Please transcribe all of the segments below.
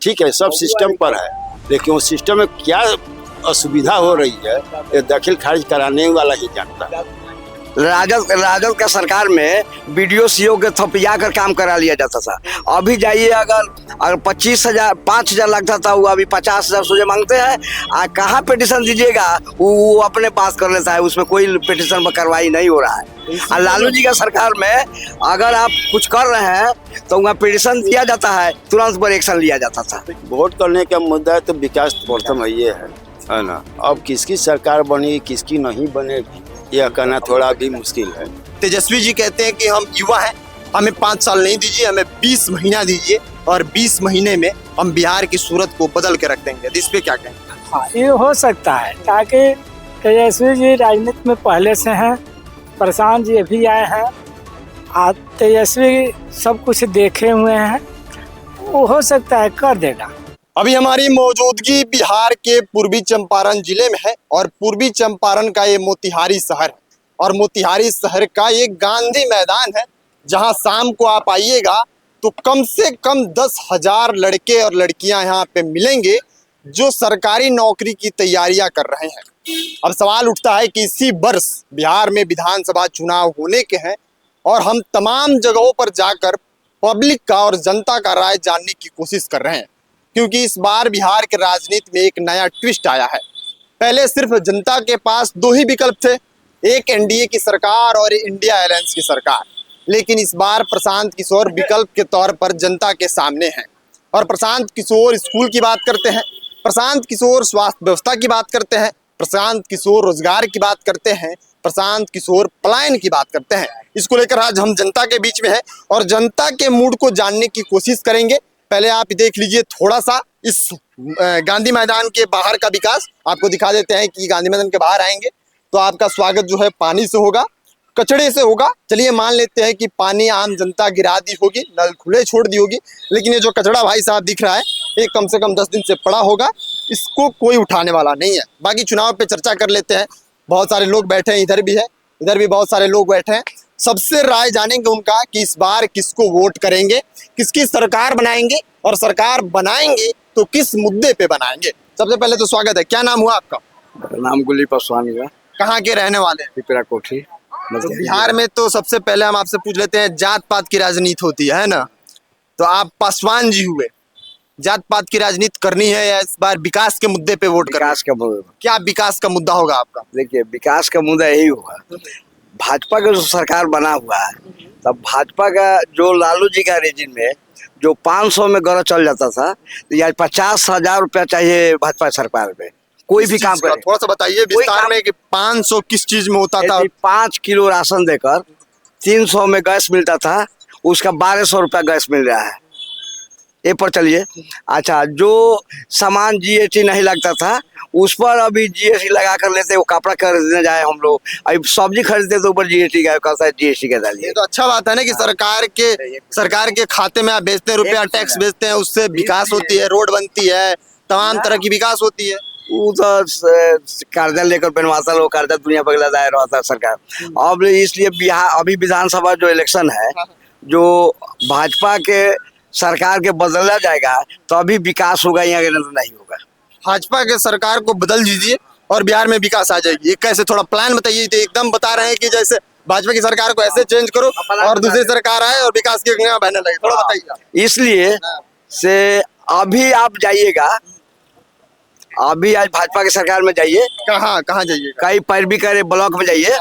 ठीक है, सब सिस्टम पर है, लेकिन वो सिस्टम में क्या असुविधा हो रही है ये दाखिल खारिज कराने वाला ही जानता है। राजद का सरकार में बीडीओ सीओ के थपिया कर काम करा लिया जाता था। अभी जाइए, अगर 25,000 5,000 लगता था, वो अभी 50,000 सोचे मांगते हैं। कहाँ पिटिशन दीजिएगा, वो अपने पास कर लेता है, उसमें कोई पिटिशन पर कार्रवाई नहीं हो रहा है। और लालू जी का सरकार में अगर आप कुछ कर रहे हैं तो वहाँ पिटिशन दिया जाता है, तुरंत पर एक्शन लिया जाता था। वोट करने का मुद्दा है तो विकास प्रथम ये है ना। अब किसकी सरकार बनेगी किसकी नहीं बनेगी यह कहना थोड़ा भी मुश्किल है। तेजस्वी जी कहते हैं कि हम युवा हैं, हमें 5 साल नहीं दीजिए, हमें 20 महीना दीजिए और 20 महीने में हम बिहार की सूरत को बदल के रख देंगे। इस पे क्या कहें? हाँ, ये हो सकता है, ताकि तेजस्वी जी राजनीति में पहले से हैं, प्रशांत जी अभी आए हैं, तेजस्वी सब कुछ देखे हुए हैं, वो हो सकता है कर देगा। अभी हमारी मौजूदगी बिहार के पूर्वी चंपारण जिले में है और पूर्वी चंपारण का ये मोतिहारी शहर है और मोतिहारी शहर का ये गांधी मैदान है, जहां शाम को आप आइएगा तो कम से कम 10,000 लड़के और लड़कियां यहाँ पे मिलेंगे जो सरकारी नौकरी की तैयारियां कर रहे हैं। अब सवाल उठता है कि इसी वर्ष बिहार में विधानसभा चुनाव होने के हैं और हम तमाम जगहों पर जाकर पब्लिक का और जनता का राय जानने की कोशिश कर रहे हैं, क्योंकि इस बार बिहार के राजनीति में एक नया ट्विस्ट आया है। पहले सिर्फ जनता के पास 2 ही विकल्प थे, एक एनडीए की सरकार और इंडिया अलायंस की सरकार, लेकिन इस बार प्रशांत किशोर विकल्प के तौर पर जनता के सामने हैं। और प्रशांत किशोर स्कूल की बात करते हैं, प्रशांत किशोर स्वास्थ्य व्यवस्था की बात करते हैं, प्रशांत किशोर रोजगार की बात करते हैं, प्रशांत किशोर पलायन की बात करते हैं। इसको लेकर आज हम जनता के बीच में हैं और जनता के मूड को जानने की कोशिश करेंगे। पहले आप देख लीजिए थोड़ा सा इस गांधी मैदान के बाहर का विकास, आपको दिखा देते हैं कि गांधी मैदान के बाहर आएंगे तो आपका स्वागत जो है पानी से होगा, कचड़े से होगा। चलिए मान लेते हैं कि पानी आम जनता गिरा दी होगी, नल खुले छोड़ दी होगी, लेकिन ये जो कचड़ा भाई साहब दिख रहा है ये कम से कम 10 दिन से पड़ा होगा, इसको कोई उठाने वाला नहीं है। बाकी चुनाव पे चर्चा कर लेते हैं। बहुत सारे लोग बैठे हैं, इधर भी है, इधर भी बहुत सारे लोग बैठे हैं। सबसे राय जानेंगे उनका कि इस बार किसको वोट करेंगे, किसकी सरकार बनाएंगे और सरकार बनाएंगे तो किस मुद्दे पे बनाएंगे। सबसे पहले तो स्वागत है, क्या नाम हुआ आपका? नाम गुली पासवान है। कहाँ के रहने वाले हैं? पिपरा कोठी। तो बिहार में तो सबसे पहले हम आपसे पूछ लेते हैं, जात पात की राजनीति होती है ना, तो आप पासवान जी हुए, जात पात की राजनीति करनी है या इस बार विकास के मुद्दे पे वोट करना? विकास का मुद्दा। क्या विकास का मुद्दा होगा आपका? देखिए, विकास का मुद्दा यही होगा, भाजपा का जो सरकार बना हुआ है, तब भाजपा का जो लालू जी का रेजिम में जो 500 में गौरव चल जाता था, तो आज 50,000 रुपया चाहिए भाजपा सरकार में कोई भी काम करे। थोड़ा सा बताइए विस्तार में कि 500 किस चीज में होता था? 5 किलो राशन देकर 300 में गैस मिलता था, उसका 1200 रुपया गैस मिल रहा है। ये पर चलिए। अच्छा, जो सामान जीएसटी नहीं लगता था उस पर अभी जीएसटी लगा कर लेते। वो कपड़ा खरीदने जाए हम लोग, अभी सब्जी खरीदते तो ऊपर जीएसटी का जीएसटी का डालिए। तो अच्छा बात है ना कि सरकार के खाते में आप भेजते हैं रुपया, टैक्स भेजते हैं, उससे विकास होती है, रोड बनती है, तमाम तरह की विकास होती है। वो तो कर्जा लेकर बनवाता लोग, कर्जा दुनिया बगला दायर रहता है सरकार। अब इसलिए बिहार अभी विधानसभा जो इलेक्शन है, जो भाजपा के सरकार के बदला जाएगा तो अभी विकास होगा, यहाँ के नहीं होगा। भाजपा के सरकार को बदल दीजिए और बिहार में विकास आ जाएगी, ये कैसे? थोड़ा प्लान बताइए। तो एकदम बता रहे हैं कि जैसे भाजपा की सरकार को ऐसे चेंज करो और दूसरी सरकार आए और विकास की गंगा बहने लगे, थोड़ा बताइए। इसलिए से अभी आप जाइएगा, अभी आज भाजपा की सरकार में जाइए। कहाँ जाइए? कहीं पैरवी करे ब्लॉक में जाइए,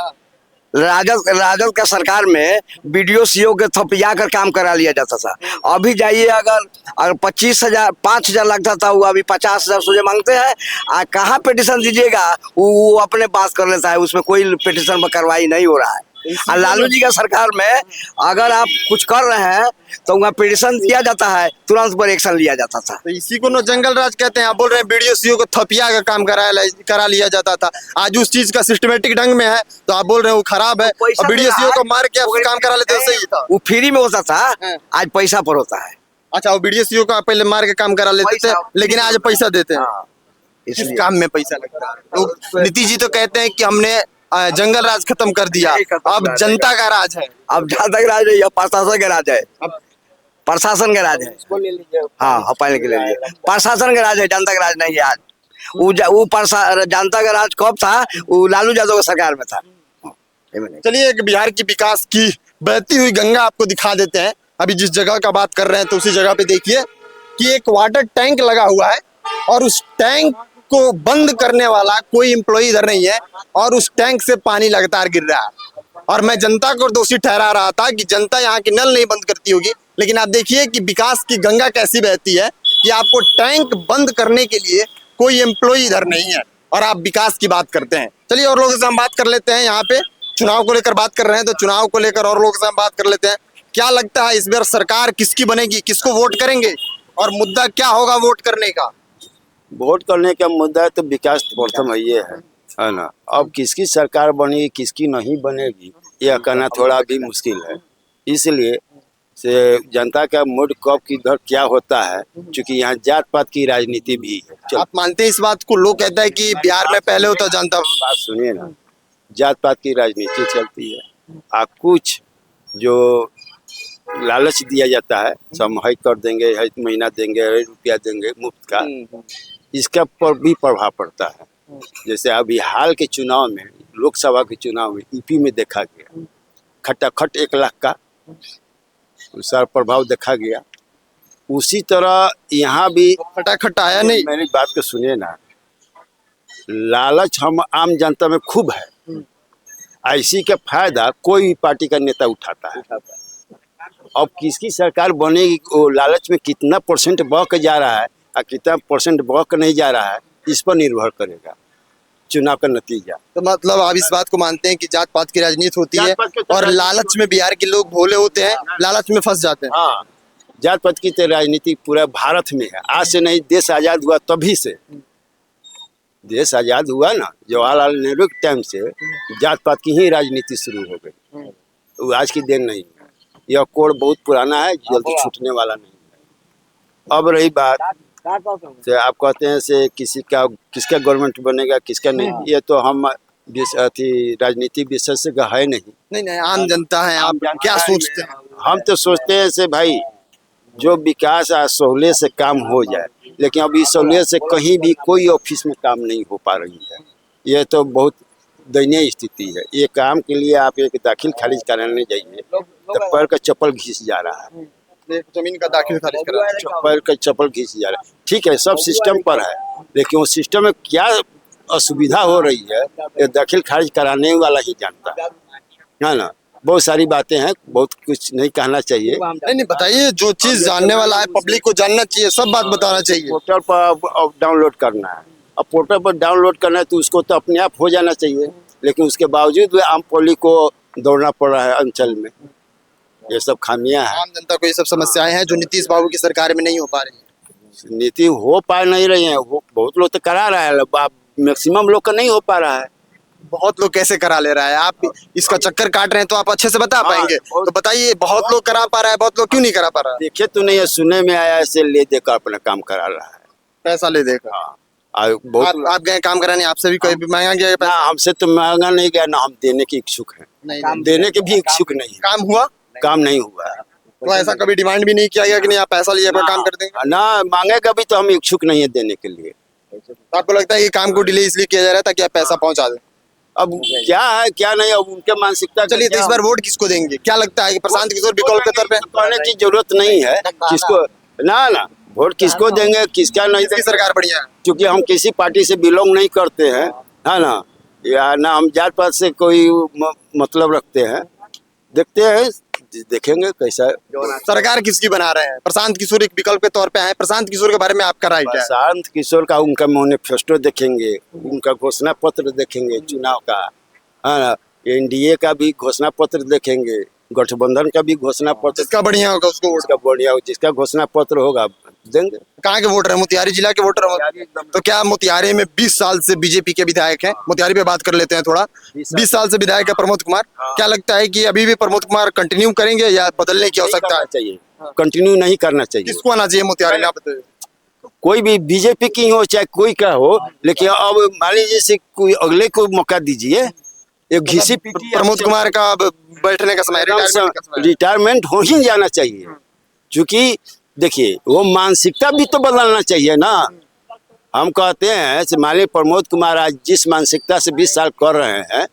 राजद का सरकार में बीडीओ सीओ के थपिया कर काम करा लिया जाता था। अभी जाइए, अगर 25,000 5,000 लगता था, वो अभी 50,000 सोचे मांगते हैं। कहाँ पिटिशन दीजिएगा, वो अपने पास कर लेता है, उसमें कोई पिटिशन पर कार्रवाई नहीं हो रहा है। और लालू जी का सरकार में अगर आप कुछ कर रहे हैं तो वहाँ पिटिशन दिया जाता है, तुरंत पर एक्शन लिया जाता था। तो इसी को जंगल राज कहते हैं। आप बोल रहे हैं बीडीओ सीओ को थपिया का काम करा लिया जाता था, आज उस चीज का सिस्टमेटिक ढंग में है तो आप बोल रहे हैं वो खराब है, और बीडीओ सीओ को मार के आप काम करा लेते, सही था? वो फ्री में होता था, आज पैसा पर होता है। अच्छा, वो बीडीओ सीओ को पहले मार के काम करा लेते थे, लेकिन आज पैसा देते हैं। इस काम में पैसा लगता है। तो नीतीश जी तो कहते हैं कि हमने जंगल राज खत्म कर दिया, अब जनता का राज है। अब जनता का राज है या प्रशासन का राज है? प्रशासन का राज है। इसको ले लीजिए। हाँ पहले के लिए प्रशासन का राज है, जनता का राज नहीं है आज। जनता का राज कब था? वो लालू यादव की सरकार में था। चलिए एक बिहार की विकास की बहती हुई गंगा आपको दिखा देते हैं। अभी जिस जगह का बात कर रहे हैं तो उसी जगह पे देखिए कि एक वाटर टैंक लगा हुआ है और उस टैंक को बंद करने वाला कोई एम्प्लॉय इधर नहीं है और उस टैंक से पानी लगातार गिर रहा है। और मैं जनता को दोषी ठहरा रहा था कि जनता यहाँ की नल नहीं बंद करती होगी, लेकिन आप देखिए कि विकास की गंगा कैसी बहती है कि आपको टैंक बंद करने के लिए कोई एम्प्लॉय इधर नहीं है और आप विकास की बात करते हैं। चलिए और लोगों से हम बात कर लेते हैं। यहाँ पे चुनाव को लेकर बात कर रहे हैं तो चुनाव को लेकर और लोगों से हम बात कर लेते हैं। क्या लगता है इस बार सरकार किसकी बनेगी, किसको वोट करेंगे और मुद्दा क्या होगा वोट करने का? वोट करने का मुद्दा तो विकास प्रथम है ना। अब किसकी सरकार बनेगी किसकी नहीं बनेगी यह कहना थोड़ा भी मुश्किल है। इसलिए से जनता का मूड कब किधर क्या होता है, क्योंकि यहाँ जात पात की राजनीति भी है। आप मानते हैं इस बात को? लोग कहते हैं कि बिहार में पहले होता जनता। बात सुनिए ना, जात पात की राजनीति चलती है। आप कुछ जो लालच दिया जाता है, सब हई कर देंगे, हई महीना देंगे, हई रुपया देंगे मुफ्त का, इसका पर भी प्रभाव पड़ता है। जैसे अभी हाल के चुनाव में, लोकसभा के चुनाव में यूपी में देखा गया, खटाखट 1 लाख का सारा प्रभाव देखा गया। उसी तरह यहाँ भी खटाखट आया नहीं। मेरी बात को सुनिए ना, लालच हम आम जनता में खूब है। ऐसी का फायदा कोई पार्टी का नेता उठाता है। अब किसकी सरकार बनेगी, वो लालच में कितना परसेंट बह जा रहा है और कितना परसेंट बह नहीं जा रहा है, इस पर निर्भर करेगा चुनाव का नतीजा। तो मतलब आप इस बात को मानते हैं कि जात पात की राजनीति होती है और लालच में बिहार के लोग भोले होते हैं, लालच में फंस जाते हैं। हाँ, जात पात की तो राजनीति पूरा भारत में है। आज से नहीं, देश आजाद हुआ तभी से। देश आजाद हुआ ना, जवाहरलाल नेहरू के टाइम से जात पात की ही राजनीति शुरू हो गई। वो आज की देन नहीं है। यह कोड बहुत पुराना है, जल्दी छूटने वाला नहीं है। अब रही बात से आप कहते हैं से किसका गवर्नमेंट बनेगा किसका नहीं, ये तो हम राजनीति विशेषज्ञ है नहीं, आम जनता है। आप क्या सोचते हैं? हम तो सोचते हैं से भाई जो विकास सहूलियत से काम हो जाए, लेकिन अब इस सहूलियत से कहीं भी कोई ऑफिस में काम नहीं हो पा रही है। यह तो बहुत दयनीय स्थिति है। ये काम के लिए आप एक दाखिल खारिज कराने जाइए तो पैर का चप्पल घिस जा रहा है। जमीन का दाखिल खारिज करा, पैर का चप्पल घिस जा रहा है। ठीक है, सब सिस्टम पर है, लेकिन वो सिस्टम में क्या असुविधा हो रही है ये दाखिल खारिज कराने वाला ही जानता है ना। बहुत सारी बातें हैं, बहुत कुछ नहीं कहना चाहिए। नहीं बताइए, जो चीज जानने वाला है पब्लिक को जानना चाहिए, सब बात बताना चाहिए। पोर्टल पर डाउनलोड करना है, अब पोर्टल पर डाउनलोड करना है तो उसको तो अपने आप हो जाना चाहिए, लेकिन उसके बावजूद आम पब्लिक को दौड़ना पड़ रहा है अंचल में। ये सब खामियां हैं। आम जनता को ये सब समस्याएं हैं जो नीतीश बाबू की सरकार में नहीं हो पा रही है। नीति हो पा नहीं रही है, बहुत लोग तो करा रहा है, मैक्सिमम लोग का नहीं हो पा रहा है। बहुत लोग कैसे करा ले रहा है? आप इसका चक्कर काट रहे हैं तो आप अच्छे से बता पाएंगे। तो बताइए, बहुत लोग करा पा रहा है, बहुत लोग क्यों नहीं करा पा रहा है? देखे तो नहीं है, सुनने में आया ऐसे ले देकर अपना काम करा रहा है, पैसा ले देकर। आप गए काम कराने, आपसे भी कोई भी मांगा गया पैसा? हमसे तो मांगा नहीं गया ना, हम देने के इच्छुक हैं, देने के भी इच्छुक नहीं है। काम हुआ? काम नहीं हुआ है। तो ऐसा कभी डिमांड भी नहीं किया गया कि नहीं आप पैसा लिए काम कर देंगे? ना, मांगेगा भी तो हम इच्छुक नहीं है देने के लिए। तो आपको लगता है कि काम को डिले इसलिए किया जा रहा है ताकि आप पैसा पहुंचा दें? अब क्या है क्या नहीं, अब उनके मानसिकता। चलिए, तो इस बार वोट किसको देंगे? क्या लगता है कि प्रशांत किशोर विकल्प के तौर पे? कहने की जरूरत नहीं है किसको, ना वोट किसको देंगे किसका नहीं देंगे। सरकार बढ़िया है, क्योंकि हम किसी पार्टी से बिलोंग नहीं करते हैं, है ना, या ना हम जात पात से कोई मतलब रखते हैं। देखते हैं, देखेंगे कैसा सरकार किसकी बना रहे हैं। प्रशांत किशोर एक विकल्प के तौर पे है। प्रशांत किशोर के बारे में आपका राय क्या है? प्रशांत किशोर का उनका मैनिफेस्टो देखेंगे, उनका घोषणा पत्र देखेंगे चुनाव का, है ना, एनडीए का भी घोषणा पत्र देखेंगे, गठबंधन का भी घोषणा पत्र। जिसका बढ़िया होगा उसको वोट, उसका बढ़िया हो, जिसका घोषणा पत्र होगा देंगे। कहाँ के वोटर है? मोतिहारी जिला के वोटर है। तो क्या मोतिहारी में 20 साल से बीजेपी के विधायक हैं? मोतिहारी पे बात कर लेते हैं थोड़ा। 20 साल से विधायक है प्रमोद कुमार। क्या लगता है कि अभी भी प्रमोद कुमार कंटिन्यू करेंगे या बदलने की आवश्यकता है? चाहिए, कंटिन्यू नहीं करना चाहिए। किसको आना चाहिए मोतिहारी में, आप बताइए? कोई भी बीजेपी की हो चाहे कोई का हो, लेकिन अब मान लीजिए से कोई अगले को मौका दीजिए। एक घिसी पीटी प्रमोद कुमार का बैठने का समय, रिटायरमेंट हो ही जाना चाहिए। क्योंकि देखिए वो मानसिकता भी तो बदलना चाहिए ना। हम कहते हैं कि माननीय प्रमोद कुमार आज जिस मानसिकता से 20 साल कर रहे हैं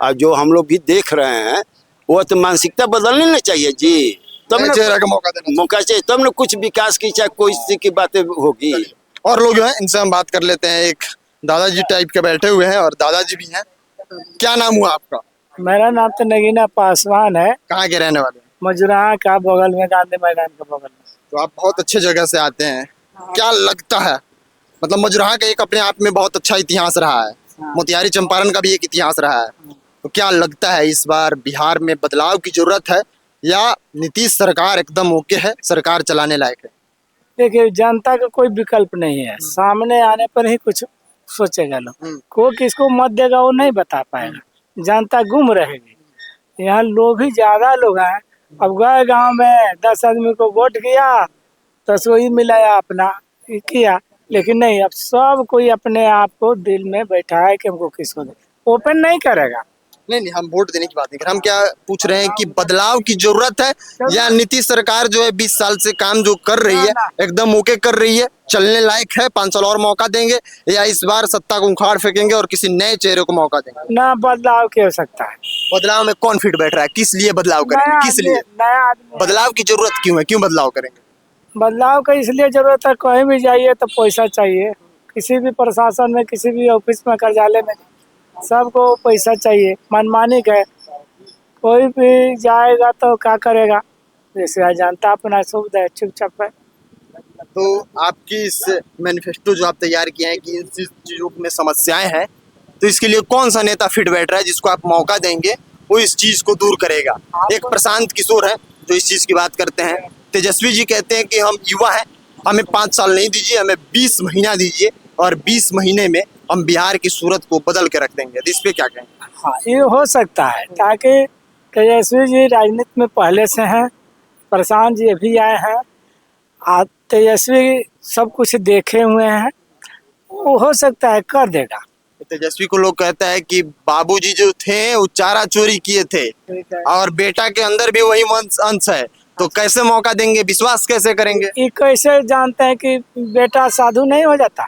और जो हम लोग भी देख रहे हैं, वो तो मानसिकता बदलनी नहीं चाहिए जी। तब नए ना चेहरे का मौका देना मौका चाहिए, तब ना कुछ विकास की चाहे कोई चीज की बातें होगी। चाहिए। और लोग जो हैं इनसे हम बात कर लेते हैं। एक दादाजी टाइप के बैठे हुए हैं और दादाजी भी हैं। क्या नाम हुआ आपका? मेरा नाम तो नगीना पासवान है, कहाँ के रहने वाले हैं? मजुराहा का बगल में, गांधी मैदान के बगल में। तो आप बहुत अच्छे जगह से आते हैं, क्या लगता है? मतलब मजुराहा का एक अपने आप में बहुत अच्छा इतिहास रहा है, मोतिहारी चंपारण का भी एक इतिहास रहा है। तो क्या लगता है इस बार बिहार में बदलाव की जरूरत है या नीतीश सरकार एकदम ओके है, सरकार चलाने लायक है? देखिए, जनता का कोई विकल्प नहीं है, सामने आने पर ही कुछ सोचेगा लोग। को किसको मत देगा वो नहीं बता पाएगा, जनता गुम रहेगी। यहाँ लोग ही ज्यादा लोग हैं। अब गए गांव में 10 आदमी को वोट किया तो वही मिलाया अपना किया, लेकिन नहीं, अब सब कोई अपने आप को दिल में बैठा है कि हमको किसको दे, ओपन नहीं करेगा। नहीं, हम वोट देने की बात नहीं कर रहे, हम क्या पूछ रहे हैं कि बदलाव की जरूरत है या नीतीश सरकार जो है 20 साल से काम जो कर रही है एकदम ओके कर रही है, चलने लायक है, 5 साल और मौका देंगे या इस बार सत्ता को उखाड़ फेंकेंगे और किसी नए चेहरे को मौका देंगे? ना बदलाव की आवश्यकता है। बदलाव में कौन फिट बैठ रहा है? किस लिए बदलाव करेंगे? किस लिए नया आदमी, बदलाव की जरूरत क्यों है? क्यों बदलाव करेंगे? बदलाव का इसलिए जरूरत है, कहीं भी जाइए तो पैसा चाहिए, किसी भी प्रशासन में, किसी भी ऑफिस में, कार्यालय में सबको पैसा चाहिए। मनमानी है, कोई भी जाएगा तो क्या करेगा, जैसे जनता अपना सुविधा है, चुपचाप है। तो आपकी इस मैनिफेस्टो जो आप तैयार किए हैं कि इन चीजों में समस्याएं हैं, तो इसके लिए कौन सा नेता फिट बैठ रहा है जिसको आप मौका देंगे वो इस चीज को दूर करेगा? एक प्रशांत किशोर है जो इस चीज की बात करते हैं, तेजस्वी जी कहते हैं कि हम युवा हैं, हमें 5 साल नहीं दीजिए, हमें 20 महीना दीजिए और 20 महीने में हम बिहार की सूरत को बदल के रख देंगे। तो इस पे क्या कहेंगे? हाँ, ये हो सकता है, ताकि तेजस्वी जी राजनीति में पहले से हैं, प्रशांत जी अभी आए हैं, तेजस्वी सब कुछ देखे हुए हैं, वो हो सकता है कर देगा। तेजस्वी को लोग कहता है कि बाबूजी जो थे वो चारा चोरी किए थे और बेटा के अंदर भी वही अंश है, तो कैसे मौका देंगे? विश्वास कैसे करेंगे? ये कैसे जानते हैं कि बेटा साधु नहीं हो जाता?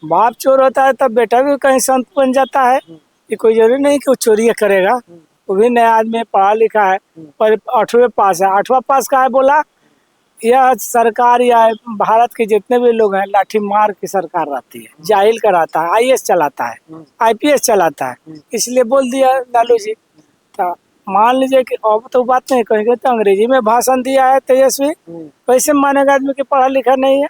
बाप चोर होता है तब बेटा भी कहीं संत बन जाता है। ये कोई जरूरी नहीं कि वो चोरी करेगा, वो भी नया आदमी पढ़ा लिखा है, पर 8वीं पास है। 8वां पास का है बोला, यह सरकार या भारत के जितने भी लोग हैं लाठी मार की सरकार रहती है, जाहिल कराता है, IAS चलाता है, IPS चलाता है, इसलिए बोल दिया लालू जी। तो मान लीजिए कि अब तो बात नहीं कहेंगे, तो अंग्रेजी में भाषण दिया है तेजस्वी, कैसे मानेगा आदमी की पढ़ा लिखा नहीं है?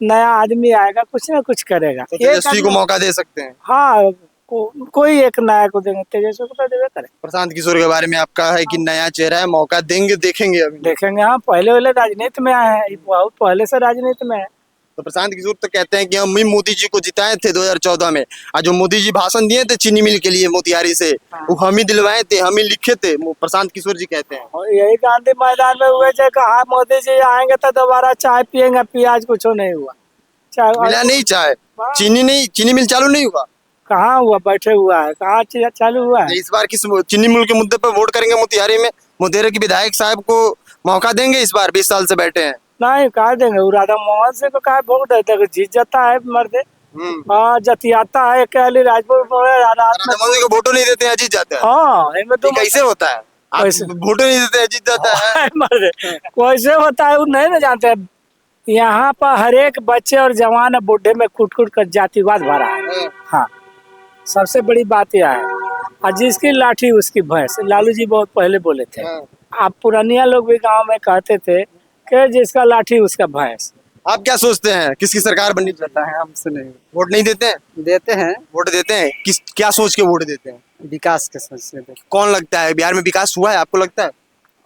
नया आदमी आएगा, कुछ ना कुछ करेगा। तो तेजस्वी को मौका दे सकते हैं? हाँ, कोई एक नया को देंगे, तेजस्वी को तो देवे करे। प्रशांत किशोर के बारे में आपका है कि नया चेहरा है, मौका देंगे, देखेंगे अभी देखेंगे। हाँ, पहले वाले राजनीति में आए हैं, बहुत पहले से राजनीति में है। तो प्रशांत किशोर तो कहते हैं कि हम ही मोदी जी को जिताए थे 2014 में, आज जो मोदी जी भाषण दिए थे चीनी मिल के लिए मोतिहारी से, वो हम ही दिलवाए थे, हम ही लिखे थे, प्रशांत किशोर जी कहते हैं। और यही गांधी मैदान में हुए थे, कहा मोदी जी आएंगे तो दोबारा चाय पियेंगे, प्याज कुछ नहीं हुआ। चाय मिला नहीं चाय, चीनी नहीं, चीनी मिल चालू नहीं हुआ। कहाँ हुआ? बैठे हुआ है, कहाँ चालू हुआ है? इस बार किस चीनी मिल के मुद्दे पर वोट करेंगे मोतिहारी में? मोतिहारी के विधायक साहब को मौका देंगे इस बार? 20 साल से बैठे हैं। नहीं, कहा देंगे, वो राधा मोहन से को कहा वोट देते, जीत जाता है मर्दे। हाँ, जतियाता है अली राजपुर को वोटो नहीं देते हैं, जीत जाते हैं। हाँ, इनमें तो कैसे होता है? वोटो नहीं देते हैं, जीत जाता है। मर्दे कैसे होता है वो नहीं ना जानते। यहाँ पर हर एक बच्चे और जवान बूढ़े में कुट कुट कर जातिवाद भरा है। हाँ, सबसे बड़ी बात यह है, और जिसकी लाठी उसकी भैंस, लालू जी बहुत पहले बोले थे। आप पुरानिया लोग भी गांव में कहते थे कि जिसका लाठी उसका भैंस। आप क्या सोचते हैं किसकी सरकार बननी चाहता है? हमसे नहीं, वोट नहीं देते हैं? देते हैं, वोट देते हैं। किस क्या सोच के वोट देते हैं? विकास के सोच से। कौन लगता है बिहार में विकास हुआ है आपको लगता है?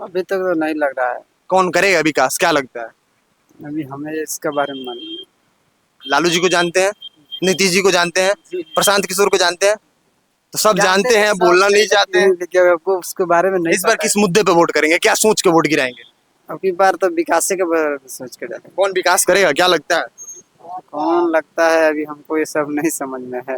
अभी तक तो नहीं लग रहा है। कौन करेगा विकास, क्या लगता है? अभी हमें इसके बारे में मालूम नहीं। लालू जी को जानते हैं, नीतीश जी को जानते हैं, प्रशांत किशोर को जानते हैं, तो सब जानते हैं, बोलना नहीं चाहते हैं। उसके बारे में नहीं। इस बार किस मुद्दे पे वोट करेंगे? क्या सोच के वोट गिराएंगे? अबकी बार तो विकास के बारे में सोच के डालेंगे। कौन विकास करेगा क्या लगता है? कौन लगता है, अभी हमको ये सब नहीं समझ में है।